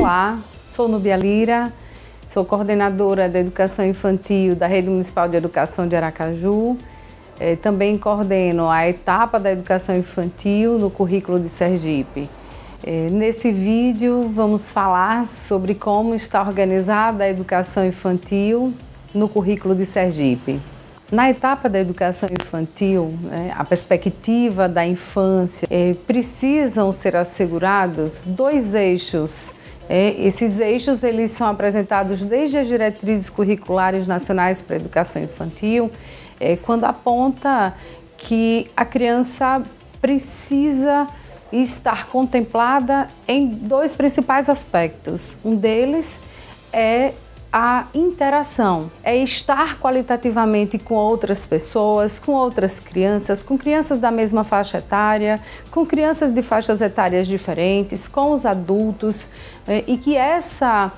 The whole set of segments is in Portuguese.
Olá, sou Núbia Lira, sou coordenadora da Educação Infantil da Rede Municipal de Educação de Aracaju. Também coordeno a etapa da Educação Infantil no currículo de Sergipe. Nesse vídeo vamos falar sobre como está organizada a Educação Infantil no currículo de Sergipe. Na etapa da educação infantil, a perspectiva da infância, precisam ser assegurados dois eixos. Esses eixos eles são apresentados desde as diretrizes curriculares nacionais para a educação infantil, quando aponta que a criança precisa estar contemplada em dois principais aspectos. Um deles é a interação, é estar qualitativamente com outras pessoas, com outras crianças, com crianças da mesma faixa etária, com crianças de faixas etárias diferentes, com os adultos, e que essa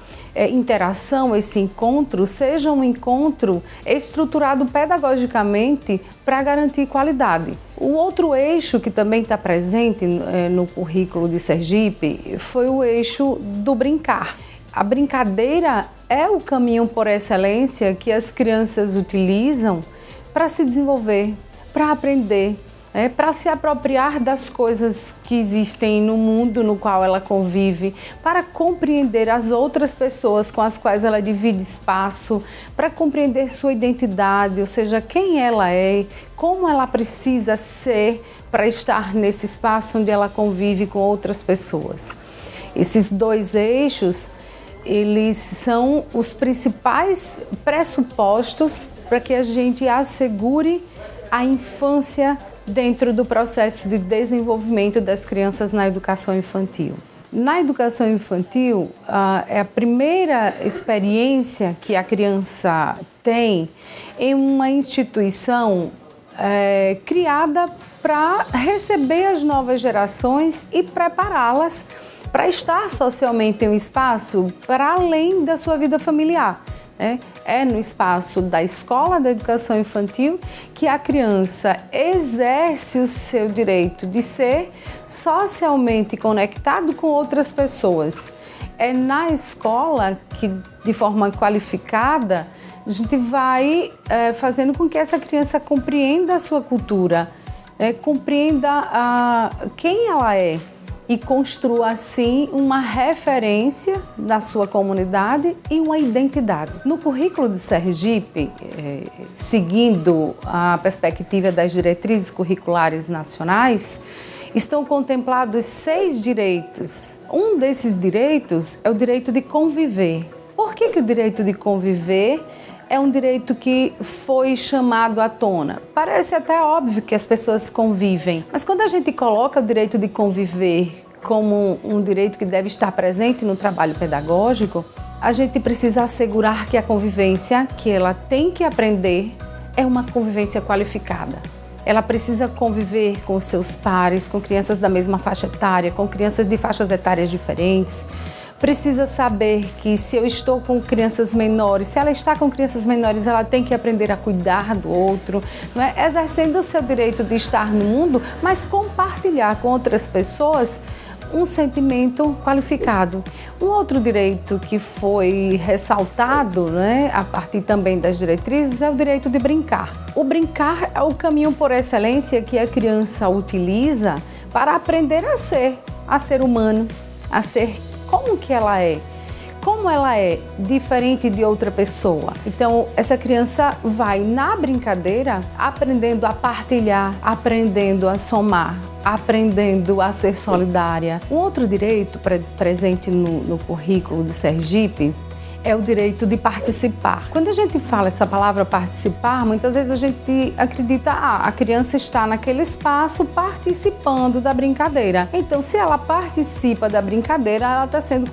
interação, esse encontro, seja um encontro estruturado pedagogicamente para garantir qualidade. O outro eixo que também está presente no currículo de Sergipe foi o eixo do brincar. A brincadeira é o caminho por excelência que as crianças utilizam para se desenvolver, para aprender, para se apropriar das coisas que existem no mundo no qual ela convive, para compreender as outras pessoas com as quais ela divide espaço, para compreender sua identidade, ou seja, quem ela é, como ela precisa ser para estar nesse espaço onde ela convive com outras pessoas. Esses dois eixos eles são os principais pressupostos para que a gente assegure a infância dentro do processo de desenvolvimento das crianças na educação infantil. Na educação infantil, é a primeira experiência que a criança tem em uma instituição criada para receber as novas gerações e prepará-las para estar socialmente em um espaço para além da sua vida familiar. É no espaço da escola da educação infantil que a criança exerce o seu direito de ser socialmente conectado com outras pessoas. É na escola que, de forma qualificada, a gente vai fazendo com que essa criança compreenda a sua cultura, compreenda quem ela é, e construa assim uma referência da sua comunidade e uma identidade. No currículo de Sergipe, seguindo a perspectiva das diretrizes curriculares nacionais, estão contemplados 6 direitos. Um desses direitos é o direito de conviver. Por que o direito de conviver é um direito que foi chamado à tona? Parece até óbvio que as pessoas convivem, mas quando a gente coloca o direito de conviver como um direito que deve estar presente no trabalho pedagógico, a gente precisa assegurar que a convivência que ela tem que aprender é uma convivência qualificada. Ela precisa conviver com seus pares, com crianças da mesma faixa etária, com crianças de faixas etárias diferentes. Precisa saber que se eu estou com crianças menores, se ela está com crianças menores, ela tem que aprender a cuidar do outro, exercendo o seu direito de estar no mundo, mas compartilhar com outras pessoas um sentimento qualificado. Um outro direito que foi ressaltado, a partir também das diretrizes, é o direito de brincar. O brincar é o caminho por excelência que a criança utiliza para aprender a ser humano, a ser como que ela é, como ela é diferente de outra pessoa. Então, essa criança vai na brincadeira aprendendo a partilhar, aprendendo a somar, aprendendo a ser solidária. Um outro direito presente no currículo de Sergipe é o direito de participar. Quando a gente fala essa palavra participar, muitas vezes a gente acredita a criança está naquele espaço participando da brincadeira. Então, se ela participa da brincadeira, ela está sendo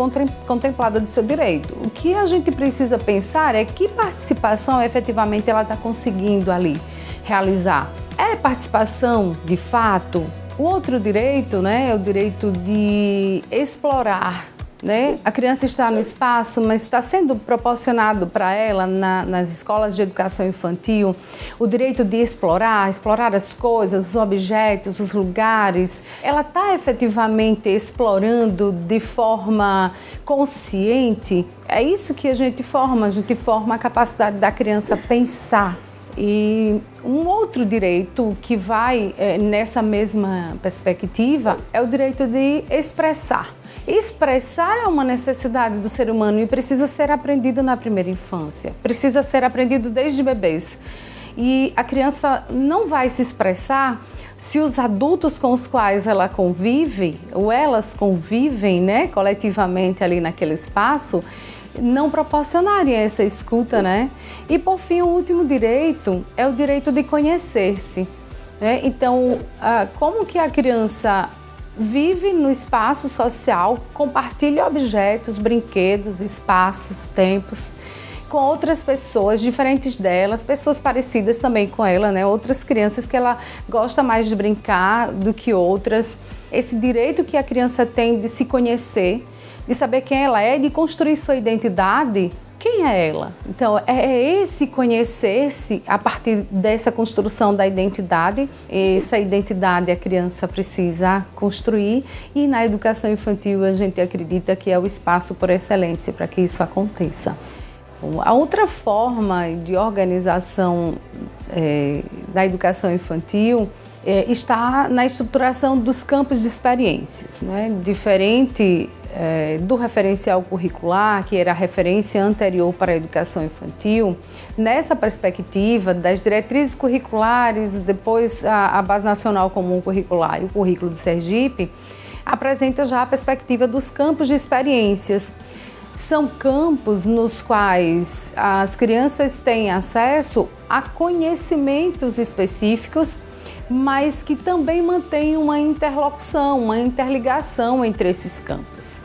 contemplada do seu direito. O que a gente precisa pensar é que participação efetivamente ela está conseguindo ali realizar. É participação de fato? O outro direito, é o direito de explorar né? A criança está no espaço, mas está sendo proporcionado para ela, nas escolas de educação infantil, o direito de explorar as coisas, os objetos, os lugares. Ela está efetivamente explorando de forma consciente. É isso que a gente forma a capacidade da criança pensar. E um outro direito que vai nessa mesma perspectiva é o direito de expressar. Expressar é uma necessidade do ser humano e precisa ser aprendido na primeira infância, precisa ser aprendido desde bebês. E a criança não vai se expressar se os adultos com os quais ela convive, ou elas convivem, né, coletivamente ali naquele espaço, não proporcionarem essa escuta, né? E por fim, o último direito é o direito de conhecer-se, né? Então, como que a criança vive no espaço social, compartilha objetos, brinquedos, espaços, tempos com outras pessoas diferentes delas, pessoas parecidas também com ela, né? Outras crianças que ela gosta mais de brincar do que outras. Esse direito que a criança tem de se conhecer, de saber quem ela é, de construir sua identidade, quem é ela? Então, é esse conhecer-se a partir dessa construção da identidade. Essa identidade a criança precisa construir e na educação infantil a gente acredita que é o espaço por excelência para que isso aconteça. A outra forma de organização da educação infantil está na estruturação dos campos de experiências, né? Diferente do referencial curricular, que era a referência anterior para a educação infantil, nessa perspectiva das diretrizes curriculares, depois a Base Nacional Comum Curricular e o Currículo de Sergipe, apresenta já a perspectiva dos campos de experiências. São campos nos quais as crianças têm acesso a conhecimentos específicos, mas que também mantêm uma interlocução, uma interligação entre esses campos.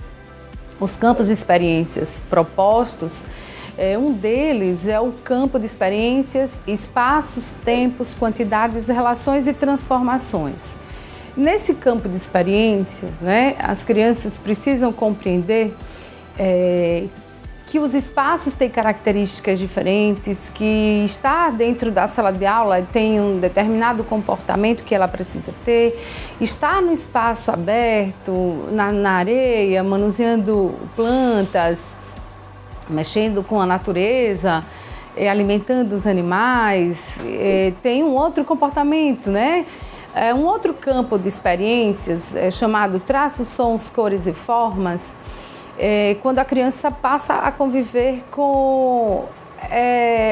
Os campos de experiências propostos, um deles é o campo de experiências, espaços, tempos, quantidades, relações e transformações. Nesse campo de experiências, né, as crianças precisam compreender que os espaços têm características diferentes, que estar dentro da sala de aula tem um determinado comportamento que ela precisa ter, estar no espaço aberto, na areia, manuseando plantas, mexendo com a natureza, alimentando os animais, tem um outro comportamento, né? Um outro campo de experiências chamado traços, sons, cores e formas, quando a criança passa a conviver com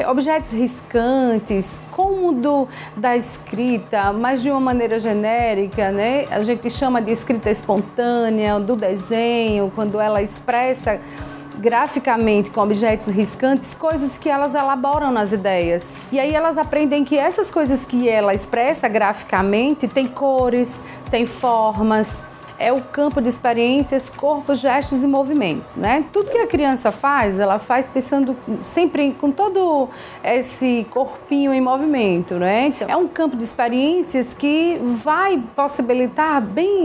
objetos riscantes, como da escrita, mas de uma maneira genérica, né? A gente chama de escrita espontânea, do desenho, quando ela expressa graficamente com objetos riscantes, coisas que elas elaboram nas ideias. E aí elas aprendem que essas coisas que ela expressa graficamente têm cores, têm formas. É o campo de experiências, corpos, gestos e movimentos, né? Tudo que a criança faz, ela faz pensando sempre com todo esse corpinho em movimento, né? Então, é um campo de experiências que vai possibilitar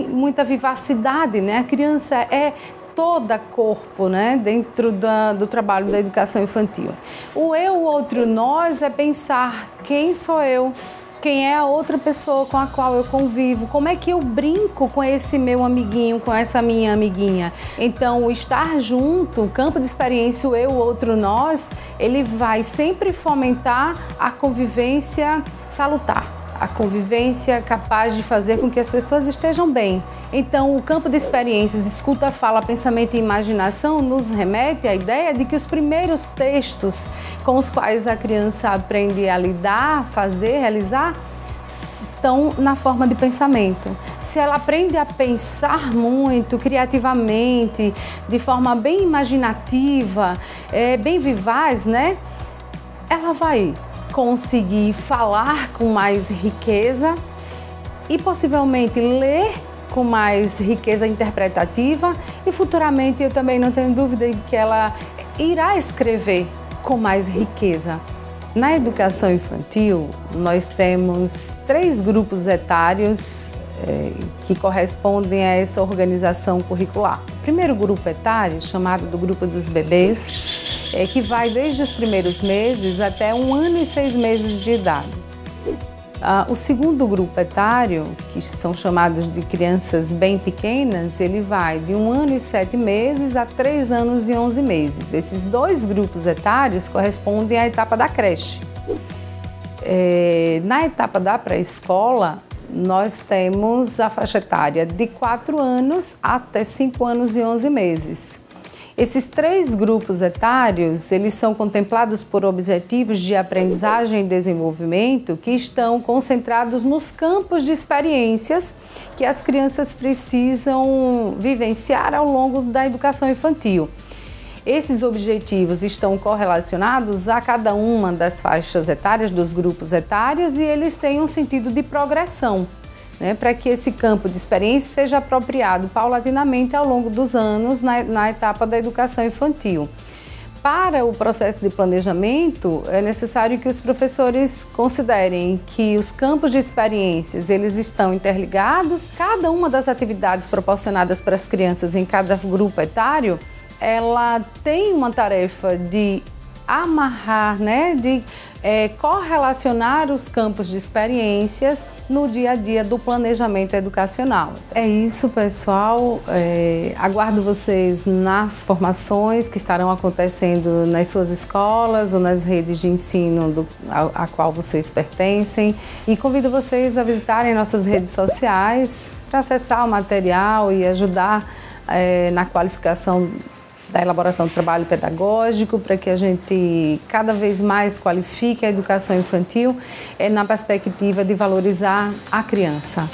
muita vivacidade, né? A criança é toda corpo, né? Dentro do trabalho da educação infantil. O eu, o outro, nós é pensar quem sou eu, quem é a outra pessoa com a qual eu convivo, como é que eu brinco com esse meu amiguinho, com essa minha amiguinha. Então, o estar junto, o campo de experiência, o eu, o outro, nós, ele vai sempre fomentar a convivência salutar, a convivência capaz de fazer com que as pessoas estejam bem. Então, o campo de experiências, escuta, fala, pensamento e imaginação nos remete à ideia de que os primeiros textos com os quais a criança aprende a lidar, fazer, realizar, estão na forma de pensamento. Se ela aprende a pensar muito, criativamente, de forma bem imaginativa, bem vivaz, né? Ela vai conseguir falar com mais riqueza e possivelmente ler com mais riqueza interpretativa e futuramente eu também não tenho dúvida de que ela irá escrever com mais riqueza. Na educação infantil, nós temos 3 grupos etários que correspondem a essa organização curricular. O primeiro grupo etário, chamado do grupo dos bebês, que vai desde os primeiros meses até 1 ano e 6 meses de idade. O segundo grupo etário, que são chamados de crianças bem pequenas, ele vai de 1 ano e 7 meses a 3 anos e 11 meses. Esses 2 grupos etários correspondem à etapa da creche. Na etapa da pré-escola, nós temos a faixa etária de 4 anos até 5 anos e 11 meses. Esses 3 grupos etários, eles são contemplados por objetivos de aprendizagem e desenvolvimento que estão concentrados nos campos de experiências que as crianças precisam vivenciar ao longo da educação infantil. Esses objetivos estão correlacionados a cada uma das faixas etárias, dos grupos etários, e eles têm um sentido de progressão, para que esse campo de experiência seja apropriado paulatinamente ao longo dos anos na etapa da educação infantil. Para o processo de planejamento, é necessário que os professores considerem que os campos de experiências eles estão interligados. Cada uma das atividades proporcionadas para as crianças em cada grupo etário, ela tem uma tarefa de amarrar, de correlacionar os campos de experiências no dia a dia do planejamento educacional. É isso, pessoal. Aguardo vocês nas formações que estarão acontecendo nas suas escolas ou nas redes de ensino a qual vocês pertencem, e convido vocês a visitarem nossas redes sociais para acessar o material e ajudar na qualificação da elaboração do trabalho pedagógico, para que a gente cada vez mais qualifique a educação infantil na perspectiva de valorizar a criança.